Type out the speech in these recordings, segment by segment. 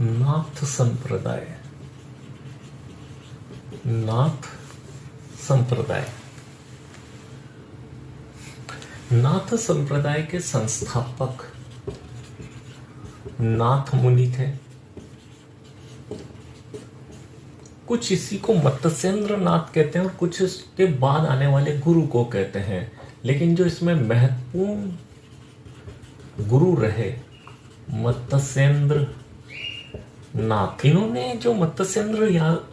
नाथ संप्रदाय। नाथ संप्रदाय, नाथ संप्रदाय के संस्थापक नाथ मुनि थे। कुछ इसी को मत्स्येंद्र नाथ कहते हैं और कुछ इसके बाद आने वाले गुरु को कहते हैं, लेकिन जो इसमें महत्वपूर्ण गुरु रहे मत्स्येंद्र नाथ। इन्होंने, जो मत्स्येंद्र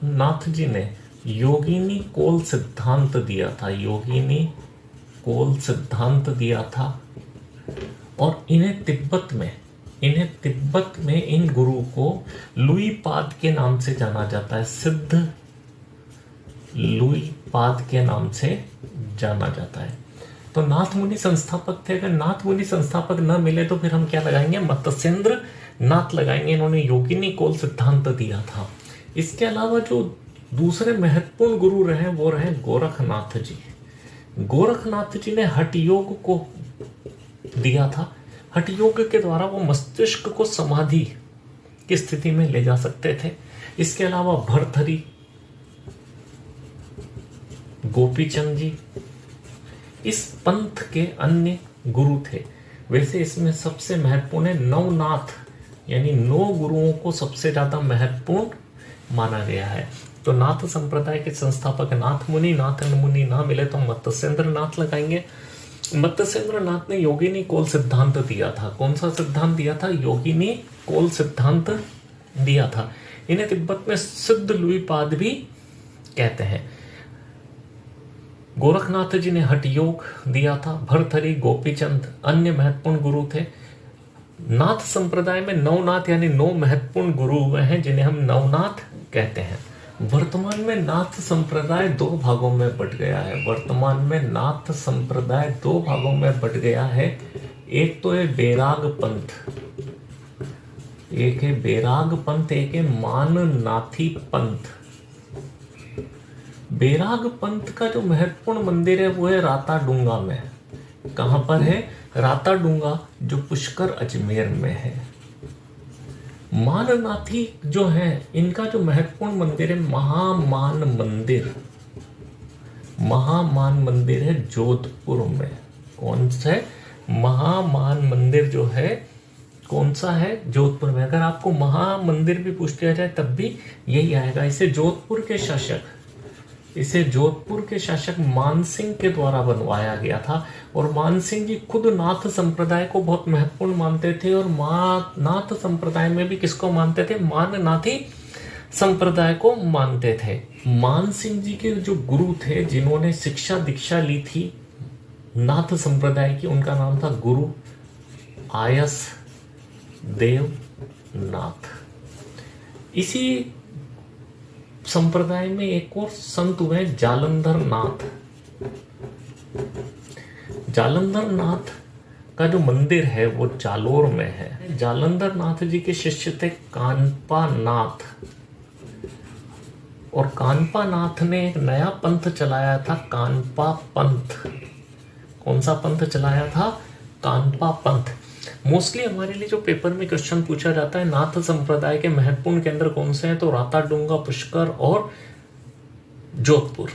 नाथ जी ने योगिनी कोल सिद्धांत दिया था, योगिनी कोल सिद्धांत दिया था, और इन्हें तिब्बत में इन गुरु को लुई पाद के नाम से जाना जाता है। सिद्ध लुई पाद के नाम से जाना जाता है। तो नाथ मुनि संस्थापक थे। अगर नाथ मुनि संस्थापक न मिले तो फिर हम क्या लगाएंगे? मत्स्येंद्र नाथ लगाएंगे। इन्होंने योगिनी कोल सिद्धांत दिया था। इसके अलावा जो दूसरे महत्वपूर्ण गुरु रहे वो रहे गोरखनाथ जी। गोरखनाथ जी ने हठ योग को दिया था। हठ योग के द्वारा वो मस्तिष्क को समाधि की स्थिति में ले जा सकते थे। इसके अलावा भरथरी, गोपीचंद जी इस पंथ के अन्य गुरु थे। वैसे इसमें सबसे महत्वपूर्ण है नवनाथ, यानी 9 गुरुओं को सबसे ज्यादा महत्वपूर्ण माना गया है। तो नाथ संप्रदाय के संस्थापक नाथ मुनि ना मिले तो मत्स्येंद्र नाथ लगाएंगे। मत्स्येंद्र नाथ ने योगिनी कोल सिद्धांत दिया था। कौन सा सिद्धांत दिया था? योगिनी कोल सिद्धांत दिया था। इन्हें तिब्बत में सिद्ध लुई पाद भी कहते हैं। गोरखनाथ जी ने हठ योग दिया था। भरथरी, गोपीचंद अन्य महत्वपूर्ण गुरु थे। नाथ संप्रदाय में नवनाथ यानी 9 महत्वपूर्ण गुरु हुए हैं जिन्हें हम नवनाथ कहते हैं। वर्तमान में नाथ संप्रदाय 2 भागों में बट गया है। वर्तमान में नाथ संप्रदाय 2 भागों में बट गया है। एक तो है बैराग पंथ, एक है बैराग पंथ, एक है माननाथी पंथ। बैराग पंथ का जो महत्वपूर्ण मंदिर है वो है राताडूंगा में। कहां पर है? राताडूंगा, जो पुष्कर अजमेर में है। माननाथी जो है, इनका जो महत्वपूर्ण मंदिर है महामान मंदिर। महामान मंदिर है जोधपुर में। कौन सा है? महामान मंदिर जो है कौन सा है? जोधपुर में। अगर आपको महामंदिर भी पूछ लिया जाए तब भी यही आएगा। इसे जोधपुर के शासक मानसिंह के द्वारा बनवाया गया था। और मानसिंह जी खुद नाथ संप्रदाय को बहुत महत्वपूर्ण मानते थे। और नाथ संप्रदाय में भी किसको मानते थे? माननाथी संप्रदाय को मानते थे। मानसिंह जी के जो गुरु थे जिन्होंने शिक्षा दीक्षा ली थी नाथ संप्रदाय की, उनका नाम था गुरु आयस देव नाथ। इसी संप्रदाय में एक और संत हुए जालंधर नाथ। जालंधर नाथ का जो मंदिर है वो जालोर में है। जालंधर नाथ जी के शिष्य थे कानपा नाथ। और कानपा नाथ ने एक नया पंथ चलाया था, कानपा पंथ। कौन सा पंथ चलाया था? कानपा पंथ। मोस्टली हमारे लिए जो पेपर में क्वेश्चन पूछा जाता है, नाथ संप्रदाय के महत्वपूर्ण केंद्र कौन से हैं, तो राताडूंगा, पुष्कर और जोधपुर।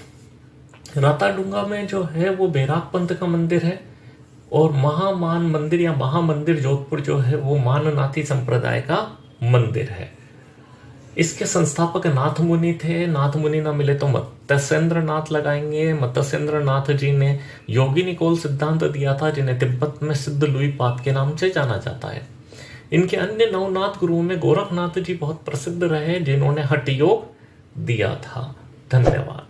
राताडूंगा में जो है वो बैराग पंथ का मंदिर है। और महामान मंदिर या महामंदिर जोधपुर जो है वो माननाथी संप्रदाय का मंदिर है। इसके संस्थापक नाथ मुनि थे। नाथ मुनि ना मिले तो मत्स्येंद्र नाथ लगाएंगे। मत्स्येंद्र नाथ जी ने योगिनी कोल सिद्धांत दिया था जिन्हें तिब्बत में सिद्ध लुई पाद के नाम से जाना जाता है। इनके अन्य नवनाथ गुरुओं में गोरखनाथ जी बहुत प्रसिद्ध रहे जिन्होंने हठ योग दिया था। धन्यवाद।